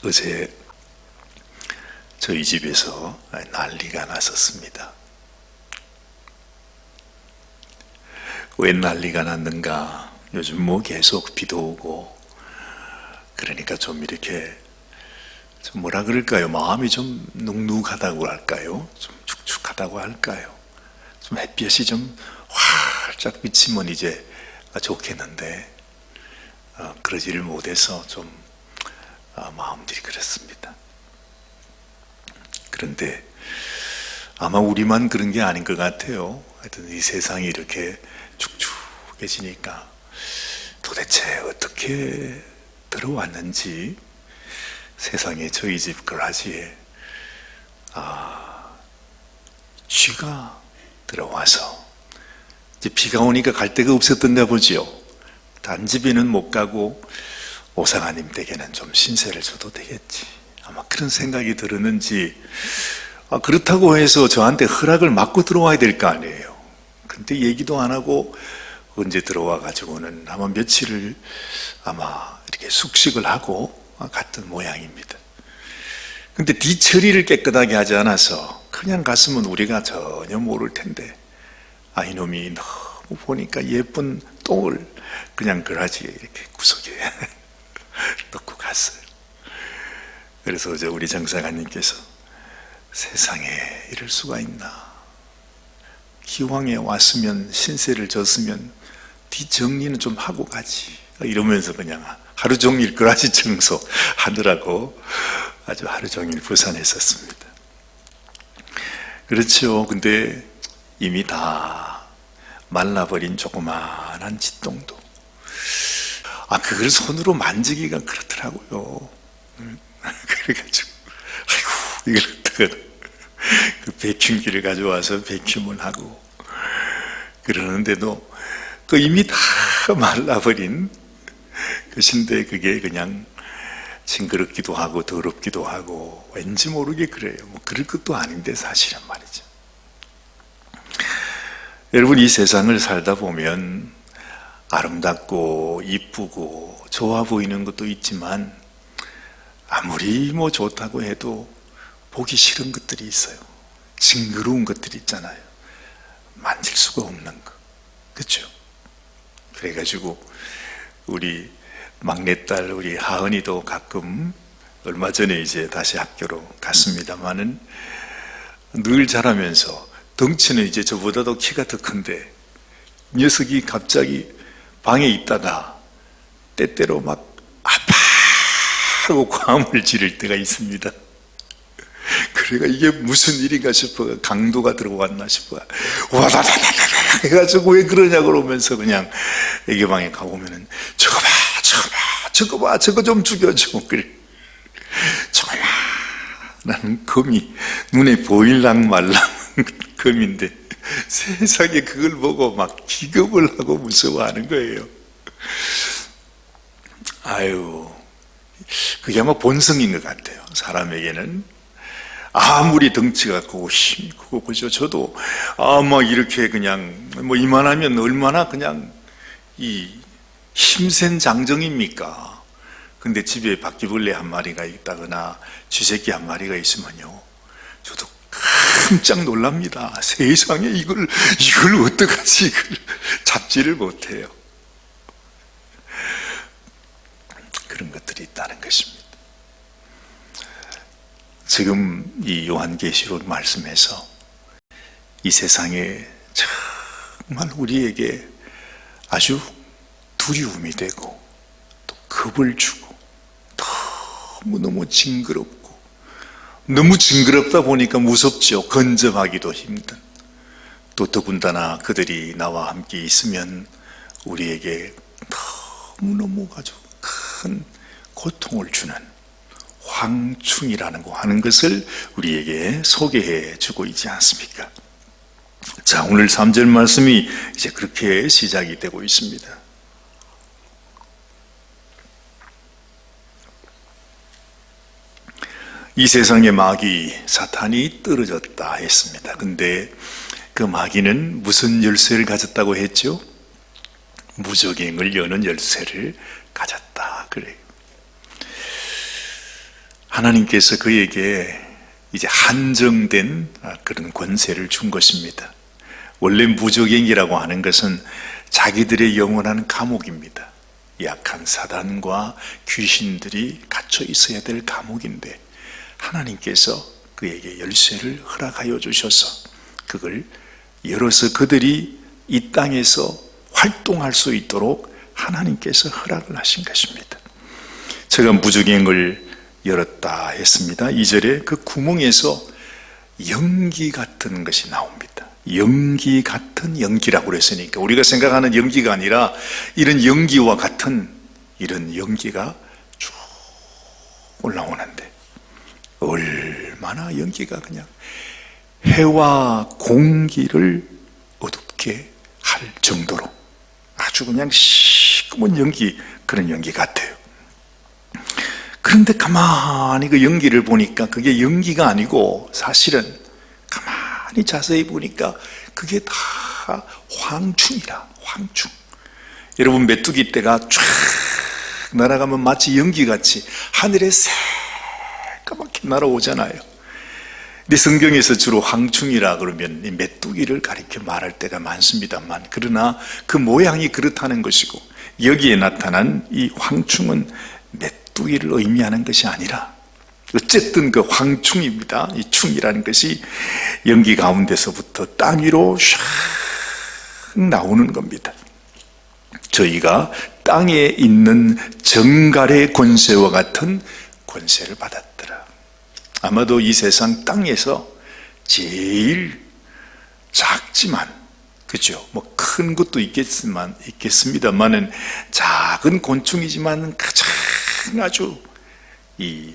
어제 저희 집에서 난리가 났었습니다. 왜 난리가 났는가? 요즘 뭐 계속 비도 오고 그러니까 좀 이렇게 좀 뭐라 그럴까요? 마음이 좀 눅눅하다고 할까요? 좀 축축하다고 할까요? 좀 햇볕이 좀 활짝 비치면 이제 좋겠는데 그러지를 못해서 좀 마음들이 그렇습니다. 그런데 아마 우리만 그런 게 아닌 것 같아요. 하여튼 이 세상이 이렇게 축축해지니까 도대체 어떻게 들어왔는지 세상에 저희 집 거라지에 쥐가 들어와서 이제 비가 오니까 갈 데가 없었던가 보지요. 단집에는 못 가고 오상아님 댁에는 좀 신세를 져도 되겠지. 아마 그런 생각이 들었는지 그렇다고 해서 저한테 허락을 받고 들어와야 될 거 아니에요. 근데 얘기도 안 하고 언제 들어와 가지고는 아마 며칠을 아마 이렇게 숙식을 하고 갔던 모양입니다. 근데 뒤처리를 깨끗하게 하지 않아서 그냥 갔으면 우리가 전혀 모를 텐데 이놈이 너무 보니까 예쁜 똥을 그냥 그라지에 이렇게 구석에 넣고 갔어요. 그래서 어제 우리 장사관님께서 세상에 이럴 수가 있나, 기왕에 왔으면 신세를 졌으면 뒷정리는 좀 하고 가지 이러면서 그냥 하루 종일 그라지 청소 하느라고 아주 하루 종일 부산했었습니다. 그렇죠. 근데 이미 다 말라버린 조그마한 짓똥도 그걸 손으로 만지기가 그렇더라고요. 그래가지고 이걸 어떡하나 그 베큐음기를 가져와서 베큐음을 하고 그러는데도 그 이미 다 말라버린 것인데 그게 그냥 징그럽기도 하고 더럽기도 하고 왠지 모르게 그래요. 뭐 그럴 것도 아닌데 사실은 말이죠. 여러분, 이 세상을 살다 보면 아름답고 이쁘고 좋아 보이는 것도 있지만 아무리 뭐 좋다고 해도 보기 싫은 것들이 있어요. 징그러운 것들이 있잖아요. 만질 수가 없는 거. 그렇죠? 그래가지고 우리 막내딸 우리 하은이도 가끔 얼마 전에 이제 다시 학교로 갔습니다만은 늘 자라면서 덩치는 이제 저보다도 키가 더 큰데 녀석이 갑자기 방에 있다가 때때로 막 아파 하고 과음을 지를 때가 있습니다. 그래가 이게 무슨 일인가 싶어 강도가 들어왔나 싶어 와다다다다 해가지고 왜 그러냐고 그러면서 그냥 애교방에 가보면은 저거 봐 저거 좀 죽여줘. 그래 저거만한 검이 눈에 보일랑 말랑 검인데 세상에 그걸 보고 막 기겁을 하고 무서워하는 거예요. 그게 아마 본성인 것 같아요. 사람에게는 아무리 덩치가 크고 힘이 크고 그죠. 저도 막 이렇게 그냥 뭐 이만하면 얼마나 그냥 이 힘센 장정입니까? 근데 집에 바퀴벌레 한 마리가 있다거나 쥐새끼 한 마리가 있으면요 저도 깜짝 놀랍니다. 세상에 이걸 어떡하지? 이걸 잡지를 못해요. 그런 것들이 있다는 것입니다. 지금 이 요한계시록 말씀에서 이 세상에 정말 우리에게 아주 두려움이 되고 또 겁을 주고 너무너무 징그럽고 너무 징그럽다 보니까 무섭죠. 건져하기도 힘든. 또 더군다나 그들이 나와 함께 있으면 우리에게 너무너무 아주 큰 고통을 주는 황충이라는 거 하는 것을 우리에게 소개해 주고 있지 않습니까? 자, 오늘 3절 말씀이 이제 그렇게 시작이 되고 있습니다. 이 세상의 마귀 사탄이 떨어졌다 했습니다. 근데 그 마귀는 무슨 열쇠를 가졌다고 했죠? 무적행을 여는 열쇠를 가졌다 그래요. 하나님께서 그에게 이제 한정된 그런 권세를 준 것입니다. 원래 무적행이라고 하는 것은 자기들의 영원한 감옥입니다. 약한 사단과 귀신들이 갇혀 있어야 될 감옥인데 하나님께서 그에게 열쇠를 허락하여 주셔서 그걸 열어서 그들이 이 땅에서 활동할 수 있도록 하나님께서 허락을 하신 것입니다. 제가 무적행을 열었다 했습니다. 2절에 그 구멍에서 연기 같은 것이 나옵니다. 연기 같은 연기라고 그랬으니까 우리가 생각하는 연기가 아니라 이런 연기와 같은 이런 연기가 쭉 올라오는데 얼마나 연기가 그냥 해와 공기를 어둡게 할 정도로 아주 그냥 시꺼먼 연기, 그런 연기 같아요. 그런데 가만히 그 연기를 보니까 그게 연기가 아니고 사실은 가만히 자세히 보니까 그게 다 황충이라, 황충. 여러분 메뚜기 떼가 쫙 날아가면 마치 연기같이 하늘에 새까맣게 날아오잖아요. 근데 성경에서 주로 황충이라 그러면 이 메뚜기를 가리켜 말할 때가 많습니다만, 그러나 그 모양이 그렇다는 것이고 여기에 나타난 이 황충은 메뚜기를 의미하는 것이 아니라 어쨌든 그 황충입니다. 이 충이라는 것이 연기 가운데서부터 땅 위로 샥 나오는 겁니다. 저희가 땅에 있는 정갈의 권세와 같은 권세를 받았더라. 아마도 이 세상 땅에서 제일 작지만, 그죠? 뭐 큰 것도 있겠습니다만은 작은 곤충이지만 가장 아주 이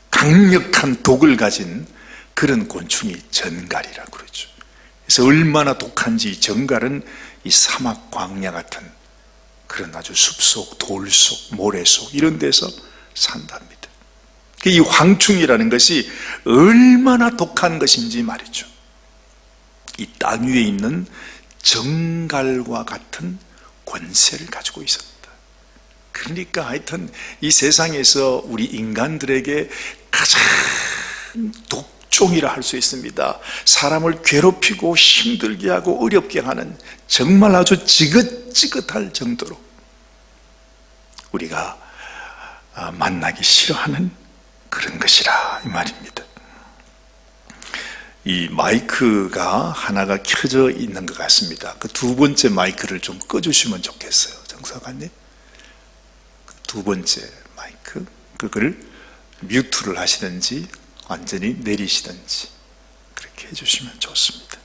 강력한 독을 가진 그런 곤충이 전갈이라고 그러죠. 그래서 얼마나 독한지 전갈은 이 사막 광야 같은 그런 아주 숲속, 돌속, 모래속 이런 데서 산답니다. 이 황충이라는 것이 얼마나 독한 것인지 말이죠. 이 땅 위에 있는 정갈과 같은 권세를 가지고 있었다. 그러니까 하여튼 이 세상에서 우리 인간들에게 가장 독종이라 할 수 있습니다. 사람을 괴롭히고 힘들게 하고 어렵게 하는 정말 아주 지긋지긋할 정도로 우리가 만나기 싫어하는 그런 것이라 이 말입니다. 이 마이크가 하나가 켜져 있는 것 같습니다. 그 두 번째 마이크를 좀 꺼주시면 좋겠어요, 정사관님. 두 번째 마이크, 그걸 뮤트를 하시든지 완전히 내리시든지 그렇게 해주시면 좋습니다.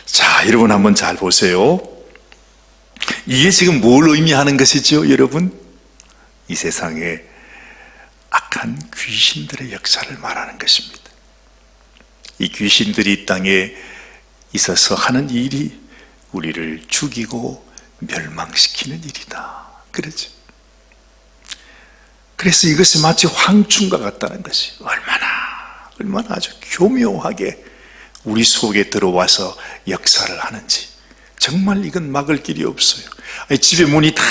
자, 여러분 한번 잘 보세요. 이게 지금 뭘 의미하는 것이죠, 여러분? 이 세상에 악한 귀신들의 역사를 말하는 것입니다. 이 귀신들이 이 땅에 있어서 하는 일이 우리를 죽이고 멸망시키는 일이다. 그러죠. 그래서 이것이 마치 황충과 같다는 것이 얼마나 아주 교묘하게 우리 속에 들어와서 역사를 하는지 정말 이건 막을 길이 없어요. 집에 문이 다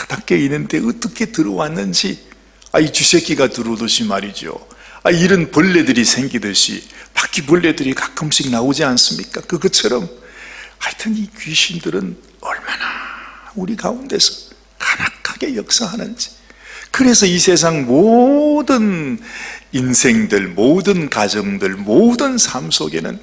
닫혀 있는데 어떻게 들어왔는지, 이 쥐새끼가 들어오듯이 말이죠. 이런 벌레들이 생기듯이 바퀴벌레들이 가끔씩 나오지 않습니까? 그것처럼 하여튼 이 귀신들은 얼마나 우리 가운데서 간악하게 역사하는지. 그래서 이 세상 모든 인생들, 모든 가정들, 모든 삶 속에는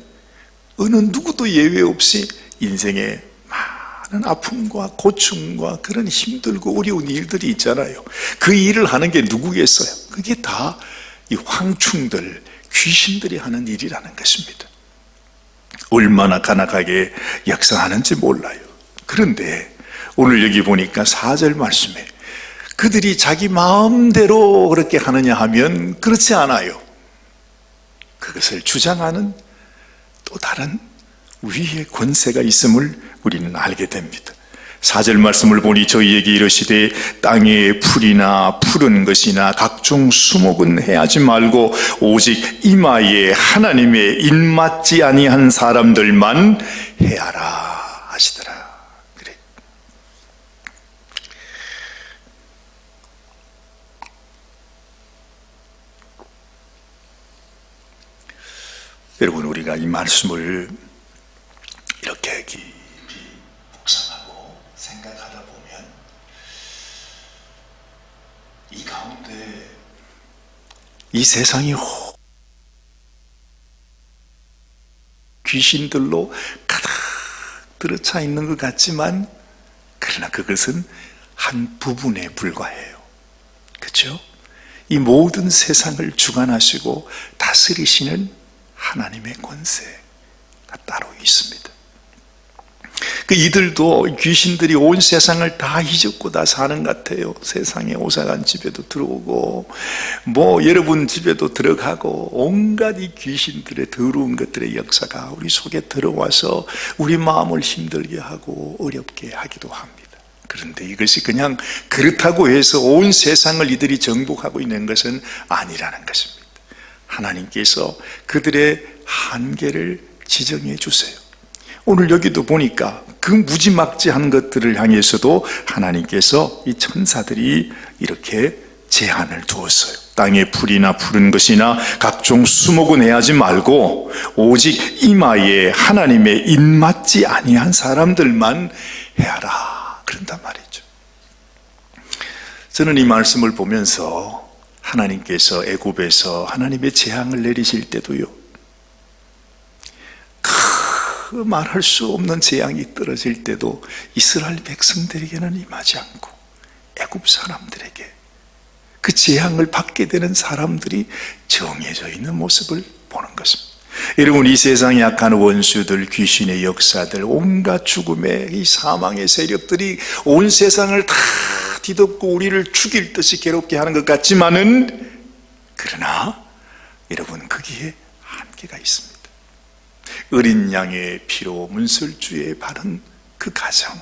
어느 누구도 예외 없이 인생에 많은 아픔과 고충과 그런 힘들고 어려운 일들이 있잖아요. 그 일을 하는 게 누구겠어요? 그게 다 이 황충들, 귀신들이 하는 일이라는 것입니다. 얼마나 간악하게 역사하는지 몰라요. 그런데 오늘 여기 보니까 4절 말씀에 그들이 자기 마음대로 그렇게 하느냐 하면 그렇지 않아요. 그것을 주장하는 또 다른 위의 권세가 있음을 우리는 알게 됩니다. 4절 말씀을 보니 저희에게 이르시되 땅에 풀이나 푸른 것이나 각종 수목은 해하지 말고 오직 이마에 하나님의 입맞지 아니한 사람들만 해하라 하시더라. 그래. 여러분, 우리가 이 말씀을 이렇게 깊이 묵상하고 생각하다 보면 이 가운데 이 세상이 귀신들로 가득 들어차 있는 것 같지만, 그러나 그것은 한 부분에 불과해요. 그렇죠? 이 모든 세상을 주관하시고 다스리시는 하나님의 권세가 따로 있습니다. 이들도 귀신들이 온 세상을 다 휘젓고 다 사는 것 같아요. 세상에 오사간 집에도 들어오고 여러분 집에도 들어가고, 온갖 이 귀신들의 더러운 것들의 역사가 우리 속에 들어와서 우리 마음을 힘들게 하고 어렵게 하기도 합니다. 그런데 이것이 그냥 그렇다고 해서 온 세상을 이들이 정복하고 있는 것은 아니라는 것입니다. 하나님께서 그들의 한계를 지정해 주세요. 오늘 여기도 보니까 그 무지막지한 것들을 향해서도 하나님께서 이 천사들이 이렇게 제한을 두었어요. 땅에 풀이나 푸른 것이나 각종 수목은 해하지 말고 오직 이마에 하나님의 입맞지 아니한 사람들만 해하라, 그런단 말이죠. 저는 이 말씀을 보면서 하나님께서 애굽에서 하나님의 재앙을 내리실 때도요, 그 말할 수 없는 재앙이 떨어질 때도 이스라엘 백성들에게는 임하지 않고 애굽 사람들에게 그 재앙을 받게 되는 사람들이 정해져 있는 모습을 보는 것입니다. 여러분, 이 세상에 약한 원수들, 귀신의 역사들, 온갖 죽음의 이 사망의 세력들이 온 세상을 다 뒤덮고 우리를 죽일 듯이 괴롭게 하는 것 같지만은, 그러나 여러분, 거기에 한계가 있습니다. 어린 양의 피로 문설주에 바른 그 가정,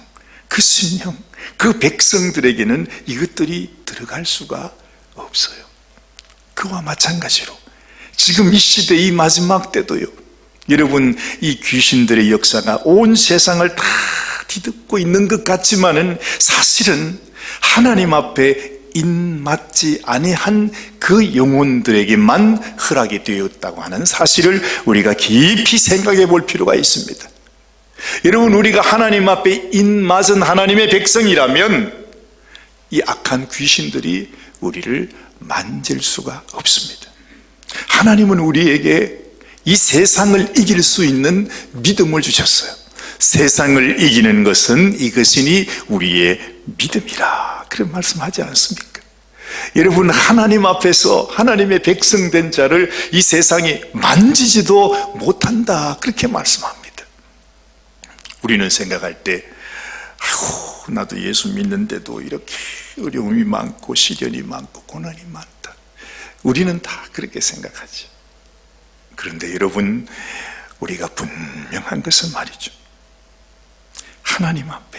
그 신령, 그 백성들에게는 이것들이 들어갈 수가 없어요. 그와 마찬가지로 지금 이 시대, 이 마지막 때도요, 여러분, 이 귀신들의 역사가 온 세상을 다 뒤덮고 있는 것 같지만은 사실은 하나님 앞에 인맞지 아니한 그 영혼들에게만 허락이 되었다고 하는 사실을 우리가 깊이 생각해 볼 필요가 있습니다. 여러분, 우리가 하나님 앞에 인맞은 하나님의 백성이라면 이 악한 귀신들이 우리를 만질 수가 없습니다. 하나님은 우리에게 이 세상을 이길 수 있는 믿음을 주셨어요. 세상을 이기는 것은 이것이니 우리의 믿음이라, 그런 말씀하지 않습니까? 여러분, 하나님 앞에서 하나님의 백성된 자를 이 세상이 만지지도 못한다, 그렇게 말씀합니다. 우리는 생각할 때, 아이고, 나도 예수 믿는데도 이렇게 어려움이 많고 시련이 많고 고난이 많다, 우리는 다 그렇게 생각하죠. 그런데 여러분, 우리가 분명한 것은 말이죠, 하나님 앞에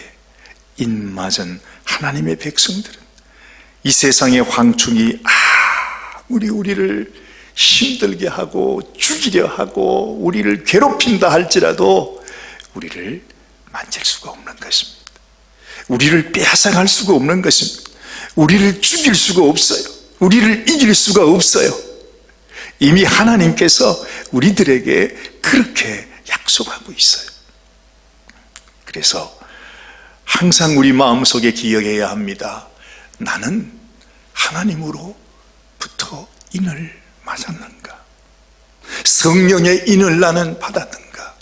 인맞은 하나님의 백성들은 이 세상의 황충이 아무리 우리를 힘들게 하고 죽이려 하고 우리를 괴롭힌다 할지라도 우리를 만질 수가 없는 것입니다. 우리를 빼앗아갈 수가 없는 것입니다. 우리를 죽일 수가 없어요. 우리를 이길 수가 없어요. 이미 하나님께서 우리들에게 그렇게 약속하고 있어요. 그래서 항상 우리 마음속에 기억해야 합니다. 나는 하나님으로부터 인을 맞았는가? 성령의 인을 나는 받았는가?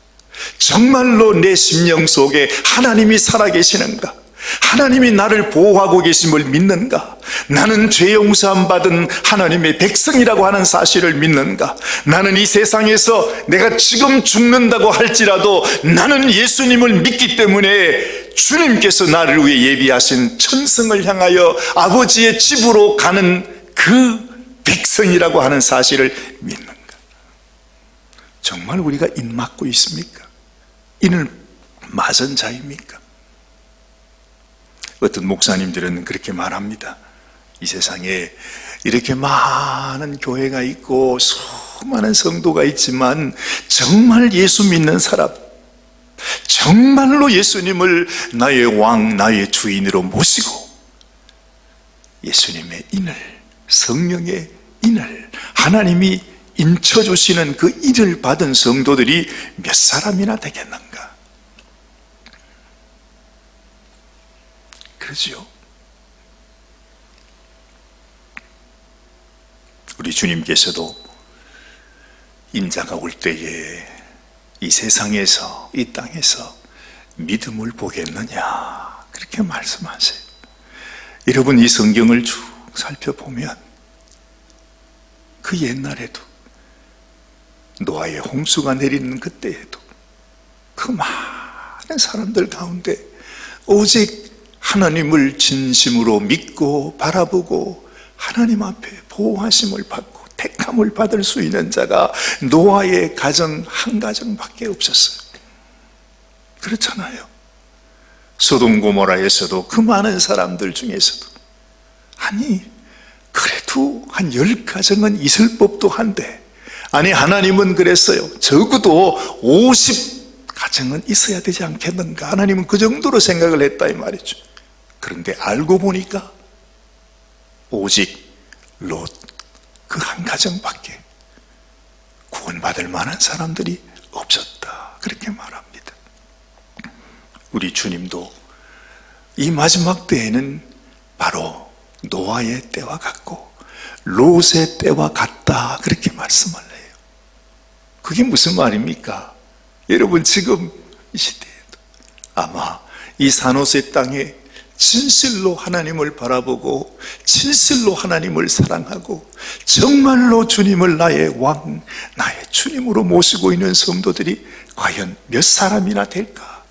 정말로 내 심령 속에 하나님이 살아계시는가? 하나님이 나를 보호하고 계심을 믿는가? 나는 죄 용서함 받은 하나님의 백성이라고 하는 사실을 믿는가? 나는 이 세상에서 내가 지금 죽는다고 할지라도 나는 예수님을 믿기 때문에 주님께서 나를 위해 예비하신 천성을 향하여 아버지의 집으로 가는 그 백성이라고 하는 사실을 믿는가? 정말 우리가 인 맞고 있습니까? 인을 맞은 자입니까? 어떤 목사님들은 그렇게 말합니다. 이 세상에 이렇게 많은 교회가 있고 수많은 성도가 있지만 정말 예수 믿는 사람, 정말로 예수님을 나의 왕, 나의 주인으로 모시고 예수님의 인을, 성령의 인을, 하나님이 인쳐주시는 그 일을 받은 성도들이 몇 사람이나 되겠는가? 그러지요. 우리 주님께서도 인자가 올 때에 이 세상에서, 이 땅에서 믿음을 보겠느냐, 그렇게 말씀하세요. 여러분, 이 성경을 쭉 살펴보면 그 옛날에도, 노아의 홍수가 내리는 그때에도 그 많은 사람들 가운데 오직 하나님을 진심으로 믿고 바라보고 하나님 앞에 보호하심을 받고 택함을 받을 수 있는 자가 노아의 가정 한 가정밖에 없었어요. 그렇잖아요. 소돔 고모라에서도 그 많은 사람들 중에서도 아니 그래도 한 10가정은 있을 법도 한데, 아니 하나님은 그랬어요. 적어도 50가정은 있어야 되지 않겠는가. 하나님은 그 정도로 생각을 했다 이 말이죠. 그런데 알고 보니까 오직 롯 그 한 가정밖에 구원받을 만한 사람들이 없었다, 그렇게 말합니다. 우리 주님도 이 마지막 때에는 바로 노아의 때와 같고 롯의 때와 같다, 그렇게 말씀을 해요. 그게 무슨 말입니까? 여러분, 지금 이 시대에도 아마 이 산호세 땅에 진실로 하나님을 바라보고 진실로 하나님을 사랑하고 정말로 주님을 나의 왕, 나의 주님으로 모시고 있는 성도들이 과연 몇 사람이나 될까?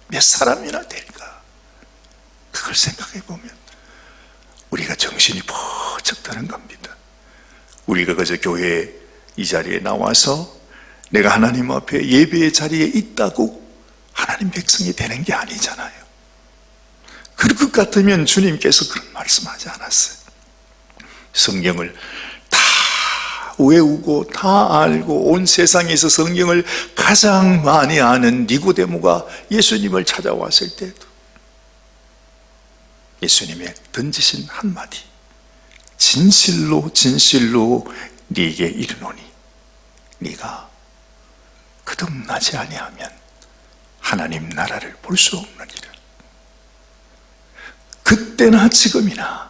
몇 사람이나 될까? 그걸 생각해 보면 우리가 정신이 번쩍 드는 겁니다. 우리가 그저 교회 이 자리에 나와서 내가 하나님 앞에 예배의 자리에 있다고 하나님 백성이 되는 게 아니잖아요. 그럴 것 같으면 주님께서 그런 말씀하지 않았어요. 성경을 다 외우고 다 알고 온 세상에서 성경을 가장 많이 아는 니고데모가 예수님을 찾아왔을 때도 예수님의 던지신 한마디, 진실로 진실로 네게 이르노니 네가 거듭나지 아니하면 하나님 나라를 볼 수 없느니라. 그때나 지금이나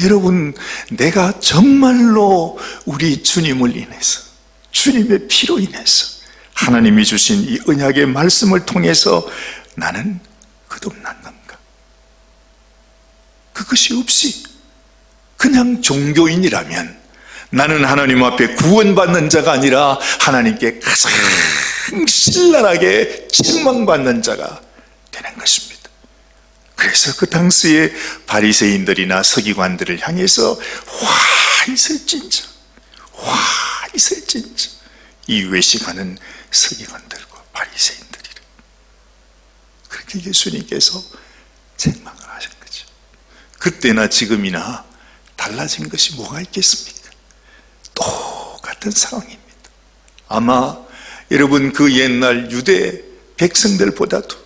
여러분, 내가 정말로 우리 주님을 인해서, 주님의 피로 인해서 하나님이 주신 이 언약의 말씀을 통해서 나는 거듭났는가? 그것이 없이 그냥 종교인이라면 나는 하나님 앞에 구원받는 자가 아니라 하나님께 가장 신랄하게 책망받는 자가 되는 것입니다. 그래서 그 당시에 바리새인들이나 서기관들을 향해서 화 있을진저, 화 있을진저, 이 외식하는 서기관들과 바리새인들이라, 그렇게 예수님께서 책망을 하신 거죠. 그때나 지금이나 달라진 것이 뭐가 있겠습니까? 똑같은 상황입니다. 아마 여러분, 그 옛날 유대 백성들보다도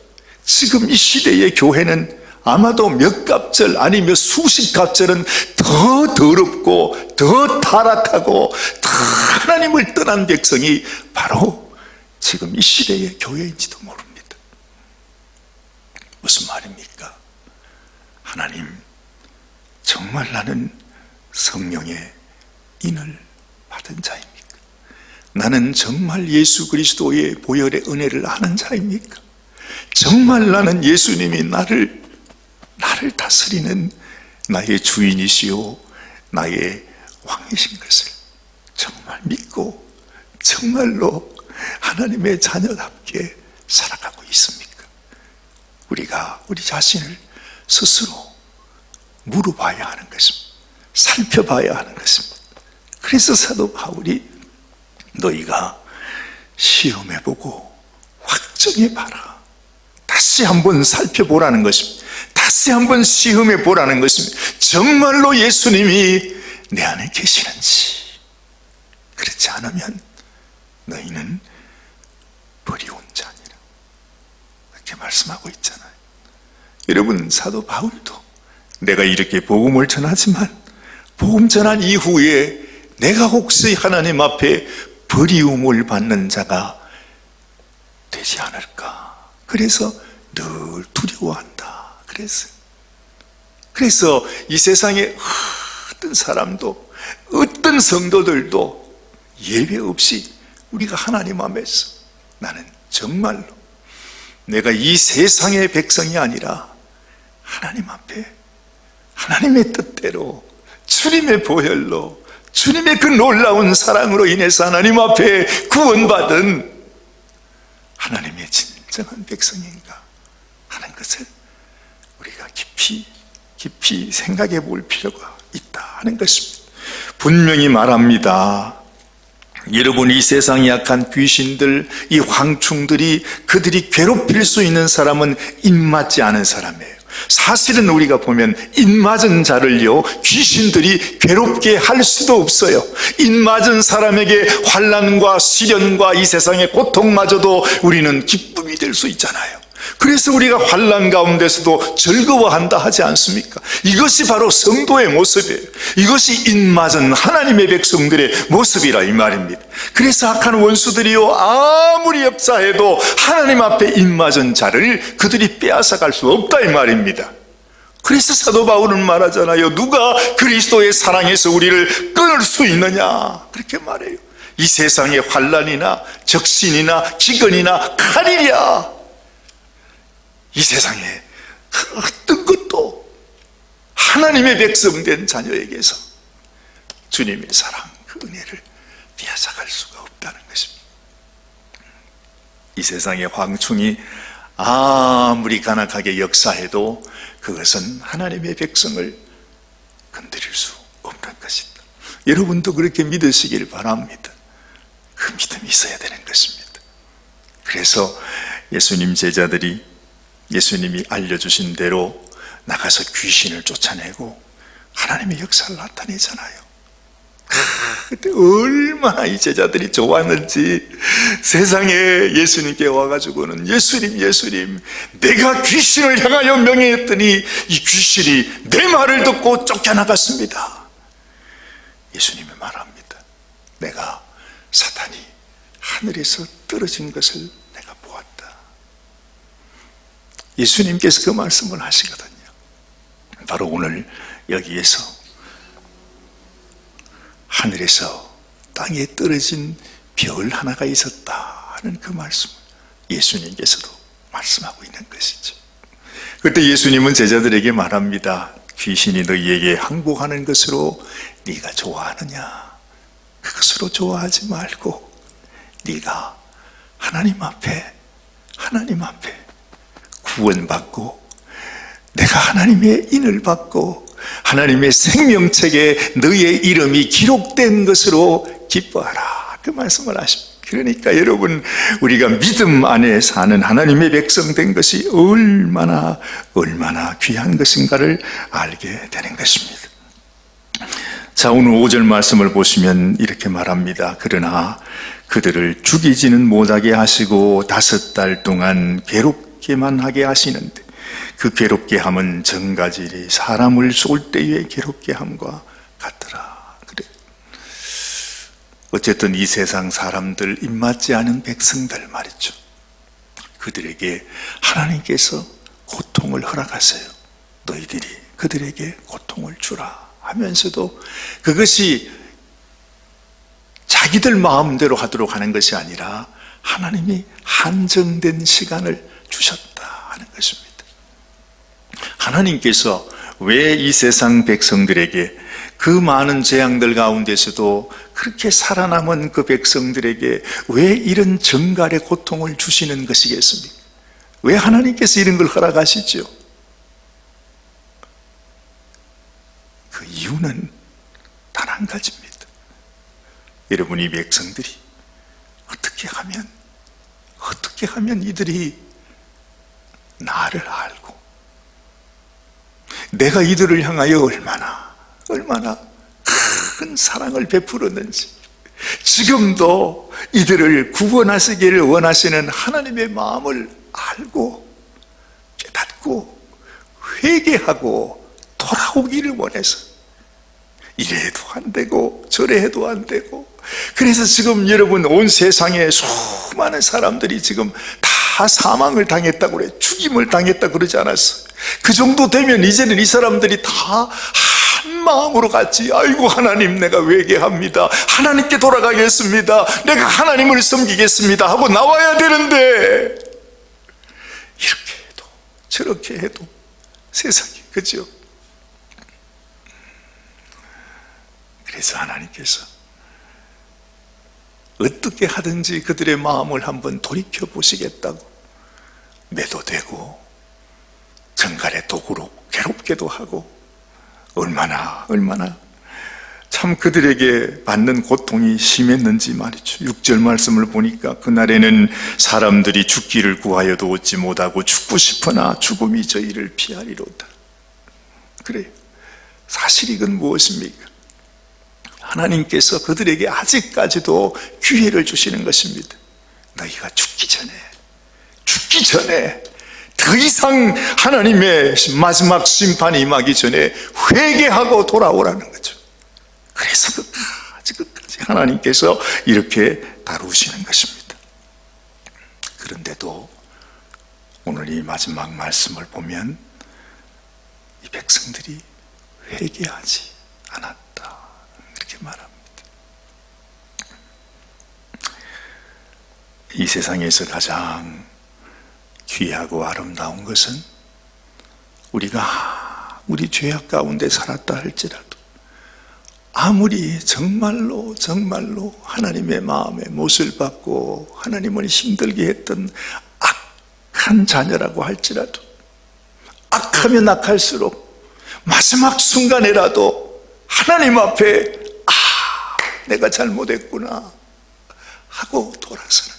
지금 이 시대의 교회는 아마도 몇 갑절 아니면 수십 갑절은 더 더럽고 더 타락하고 더 하나님을 떠난 백성이 바로 지금 이 시대의 교회인지도 모릅니다. 무슨 말입니까? 하나님, 정말 나는 성령의 인을 받은 자입니까? 나는 정말 예수 그리스도의 보혈의 은혜를 아는 자입니까? 정말 나는 예수님이 나를 다스리는 나의 주인이시오 나의 왕이신 것을 정말 믿고 정말로 하나님의 자녀답게 살아가고 있습니까? 우리가 우리 자신을 스스로 물어봐야 하는 것입니다. 살펴봐야 하는 것입니다. 그래서 사도 바울이 너희가 시험해보고 확정해봐라, 다시 한번 살펴보라는 것입니다. 다시 한번 시험해 보라는 것입니다. 정말로 예수님이 내 안에 계시는지. 그렇지 않으면 너희는 버리온 자니라, 이렇게 말씀하고 있잖아요. 여러분, 사도 바울도 내가 이렇게 복음을 전하지만 복음 전한 이후에 내가 혹시 하나님 앞에 버리움을 받는 자가 되지 않을까. 그래서 늘 두려워한다. 그래서 이 세상에 어떤 사람도, 어떤 성도들도 예외 없이 우리가 하나님 앞에서 나는 정말로 내가 이 세상의 백성이 아니라 하나님 앞에 하나님의 뜻대로 주님의 보혈로 주님의 그 놀라운 사랑으로 인해서 하나님 앞에 구원받은 하나님의 진정한 백성인가 하는 것을 우리가 깊이 생각해 볼 필요가 있다 하는 것입니다. 분명히 말합니다. 여러분, 이 세상에 약한 귀신들, 이 황충들이 그들이 괴롭힐 수 있는 사람은 입맞지 않은 사람이에요. 사실은 우리가 보면 입맞은 자를요 귀신들이 괴롭게 할 수도 없어요. 입맞은 사람에게 환난과 시련과 이 세상의 고통마저도 우리는 기쁨이 될 수 있잖아요. 그래서 우리가 환난 가운데서도 즐거워한다 하지 않습니까? 이것이 바로 성도의 모습이에요. 이것이 입맞은 하나님의 백성들의 모습이라 이 말입니다. 그래서 악한 원수들이요 아무리 역사해도 하나님 앞에 입맞은 자를 그들이 빼앗아갈 수 없다 이 말입니다. 그래서 사도 바울은 말하잖아요. 누가 그리스도의 사랑에서 우리를 끊을 수 있느냐 그렇게 말해요. 이 세상의 환난이나 적신이나 기근이나 칼이랴, 이 세상에 어떤 것도 하나님의 백성된 자녀에게서 주님의 사랑, 그 은혜를 빼앗아갈 수가 없다는 것입니다. 이 세상의 황충이 아무리 간악하게 역사해도 그것은 하나님의 백성을 건드릴 수 없는 것이다. 여러분도 그렇게 믿으시길 바랍니다. 그 믿음이 있어야 되는 것입니다. 그래서 예수님 제자들이 예수님이 알려주신 대로 나가서 귀신을 쫓아내고 하나님의 역사를 나타내잖아요. 그때 얼마나 이 제자들이 좋았는지, 세상에 예수님께 와가지고는 예수님 내가 귀신을 향하여 명령했더니 이 귀신이 내 말을 듣고 쫓겨나갔습니다. 예수님이 말합니다. 내가 사탄이 하늘에서 떨어진 것을 내가 보았다. 예수님께서 그 말씀을 하시거든요. 바로 오늘 여기에서 하늘에서 땅에 떨어진 별 하나가 있었다 하는 그 말씀, 예수님께서도 말씀하고 있는 것이죠. 그때 예수님은 제자들에게 말합니다. 귀신이 너희에게 항복하는 것으로 네가 좋아하느냐? 그것으로 좋아하지 말고 네가 하나님 앞에 구원받고 내가 하나님의 인을 받고 하나님의 생명책에 너의 이름이 기록된 것으로 기뻐하라, 그 말씀을 하십니다. 그러니까 여러분, 우리가 믿음 안에 사는 하나님의 백성 된 것이 얼마나 귀한 것인가를 알게 되는 것입니다. 자, 오늘 5절 말씀을 보시면 이렇게 말합니다. 그러나 그들을 죽이지는 못하게 하시고 5달 동안 괴롭게만 하게 하시는데 그 괴롭게 함은 정가질이 사람을 쏠 때의 괴롭게 함과 같더라. 그래. 어쨌든 이 세상 사람들, 입맞지 않은 백성들 말이죠. 그들에게 하나님께서 고통을 허락하세요. 너희들이 그들에게 고통을 주라 하면서도 그것이 자기들 마음대로 하도록 하는 것이 아니라 하나님이 한정된 시간을 주셨다 하는 것입니다. 하나님께서 왜 이 세상 백성들에게 그 많은 재앙들 가운데서도 그렇게 살아남은 그 백성들에게 왜 이런 정갈의 고통을 주시는 것이겠습니까? 왜 하나님께서 이런 걸 허락하시죠? 그 이유는 단 한 가지입니다. 여러분, 이 백성들이 어떻게 하면 이들이 나를 알고 내가 이들을 향하여 얼마나 큰 사랑을 베풀었는지, 지금도 이들을 구원하시기를 원하시는 하나님의 마음을 알고 깨닫고 회개하고 돌아오기를 원해서 이래 해도 안 되고 저래 해도 안 되고, 그래서 지금 여러분 온 세상에 수많은 사람들이 지금 다 사망을 당했다고 그래. 죽임을 당했다고 그러지 않았어요? 그 정도 되면 이제는 이 사람들이 다 한 마음으로 같이, 아이고 하나님 내가 회개합니다, 하나님께 돌아가겠습니다, 내가 하나님을 섬기겠습니다 하고 나와야 되는데, 이렇게 해도 저렇게 해도 세상이, 그죠? 그래서 하나님께서 어떻게 하든지 그들의 마음을 한번 돌이켜 보시겠다고 매도되고 정갈의 도구로 괴롭게도 하고, 얼마나 참 그들에게 받는 고통이 심했는지 말이죠. 6절 말씀을 보니까 그날에는 사람들이 죽기를 구하여도 얻지 못하고 죽고 싶으나 죽음이 저희를 피하리로다. 그래요. 사실 이건 무엇입니까? 하나님께서 그들에게 아직까지도 기회를 주시는 것입니다. 너희가 죽기 전에 더 이상 하나님의 마지막 심판이 임하기 전에 회개하고 돌아오라는 거죠. 그래서 끝까지 하나님께서 이렇게 다루시는 것입니다. 그런데도 오늘 이 마지막 말씀을 보면 이 백성들이 회개하지 않았다, 이렇게 말합니다. 이 세상에서 가장 귀하고 아름다운 것은 우리가 우리 죄악 가운데 살았다 할지라도 아무리 정말로 하나님의 마음에 못을 받고 하나님을 힘들게 했던 악한 자녀라고 할지라도, 악하면 악할수록 마지막 순간에라도 하나님 앞에 내가 잘못했구나 하고 돌아서는,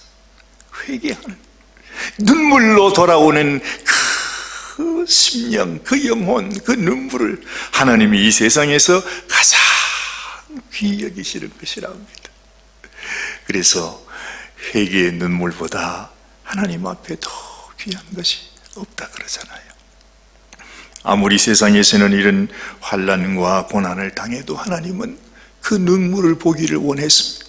회개하는, 눈물로 돌아오는 그 심령, 그 영혼, 그 눈물을 하나님이 이 세상에서 가장 귀히 여기시는 것이라 합니다. 그래서 회개의 눈물보다 하나님 앞에 더 귀한 것이 없다 그러잖아요. 아무리 세상에서는 이런 환난과 고난을 당해도 하나님은 그 눈물을 보기를 원했습니다.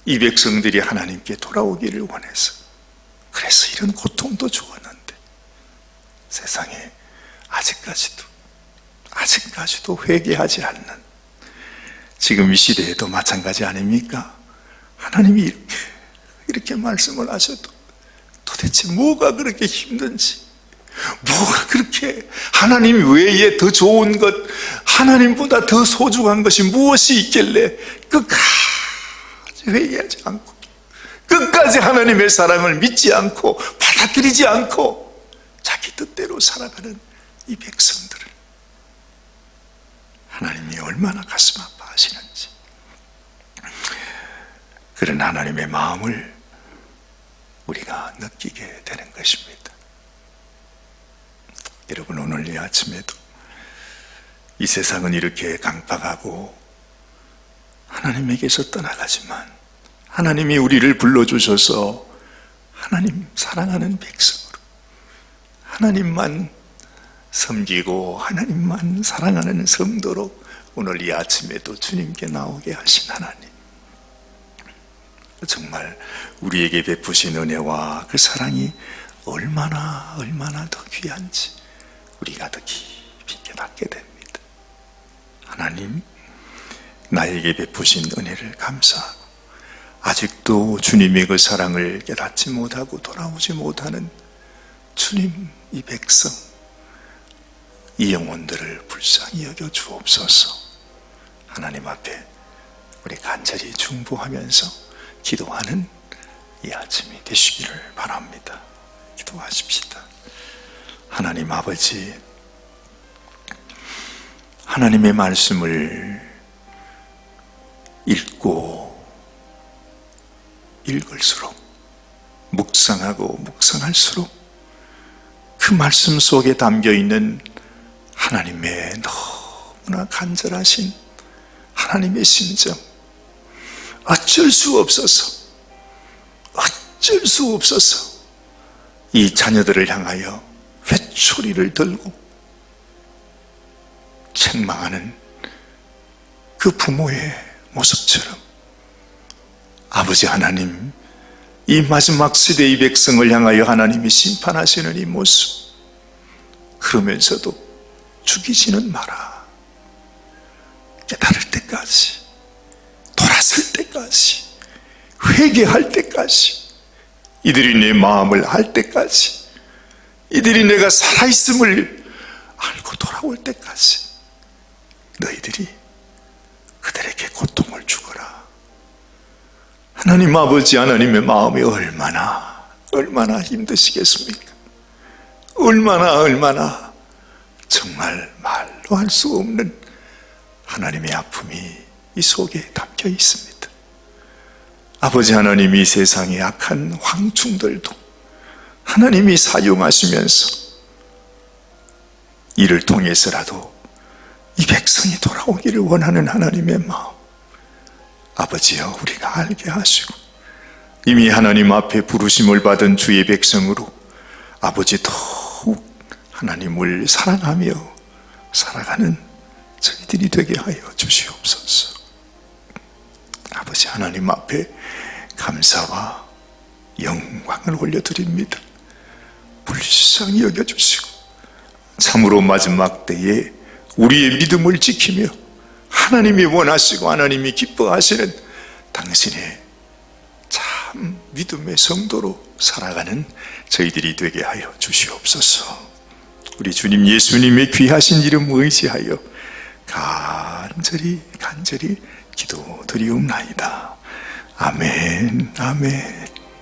이 백성들이 하나님께 돌아오기를 원해서. 그래서 이런 고통도 주었는데 세상에 아직까지도 회개하지 않는, 지금 이 시대에도 마찬가지 아닙니까? 하나님이 이렇게 말씀을 하셔도 도대체 뭐가 그렇게 힘든지, 뭐가 그렇게 하나님 외에 더 좋은 것, 하나님보다 더 소중한 것이 무엇이 있길래 끝까지 회개하지 않고, 끝까지 하나님의 사랑을 믿지 않고 받아들이지 않고 자기 뜻대로 살아가는 이 백성들을 하나님이 얼마나 가슴 아파하시는지, 그런 하나님의 마음을 우리가 느끼게 되는 것입니다. 여러분, 오늘 이 아침에도 이 세상은 이렇게 강박하고 하나님에게서 떠나가지만 하나님이 우리를 불러주셔서 하나님 사랑하는 백성으로 하나님만 섬기고 하나님만 사랑하는 성도로 오늘 이 아침에도 주님께 나오게 하신 하나님, 정말 우리에게 베푸신 은혜와 그 사랑이 얼마나 더 귀한지 우리가 더 깊이 깨닫게 됩니다. 하나님, 나에게 베푸신 은혜를 감사하고 아직도 주님의 그 사랑을 깨닫지 못하고 돌아오지 못하는 주님, 이 백성, 이 영혼들을 불쌍히 여겨 주옵소서. 하나님 앞에 우리 간절히 중보하면서 기도하는 이 아침이 되시기를 바랍니다. 기도하십시다. 하나님 아버지, 하나님의 말씀을 읽을수록 묵상할수록 그 말씀 속에 담겨있는 하나님의 너무나 간절하신 하나님의 심정, 어쩔 수 없어서 이 자녀들을 향하여 회초리를 들고 책망하는 그 부모의 모습처럼 아버지 하나님, 이 마지막 시대의 백성을 향하여 하나님이 심판하시는 이 모습, 그러면서도 죽이지는 마라. 깨달을 때까지, 돌아설 때까지, 회개할 때까지, 이들이 내 마음을 알 때까지, 이들이 내가 살아있음을 알고 돌아올 때까지 너희들이 그들에게 고통을 주거라. 하나님 아버지, 하나님의 마음이 얼마나 힘드시겠습니까? 얼마나 정말 말로 할 수 없는 하나님의 아픔이 이 속에 담겨 있습니다. 아버지 하나님이 이 세상의 악한 황충들도 하나님이 사용하시면서 이를 통해서라도 이 백성이 돌아오기를 원하는 하나님의 마음, 아버지여, 우리가 알게 하시고 이미 하나님 앞에 부르심을 받은 주의 백성으로 아버지 더욱 하나님을 사랑하며 살아가는 저희들이 되게 하여 주시옵소서. 아버지 하나님 앞에 감사와 영광을 올려드립니다. 불쌍히 여겨주시고 참으로 마지막 때에 우리의 믿음을 지키며 하나님이 원하시고 하나님이 기뻐하시는 당신의 참 믿음의 성도로 살아가는 저희들이 되게 하여 주시옵소서. 우리 주님 예수님의 귀하신 이름 의지하여 간절히 기도드리옵나이다. 아멘, 아멘.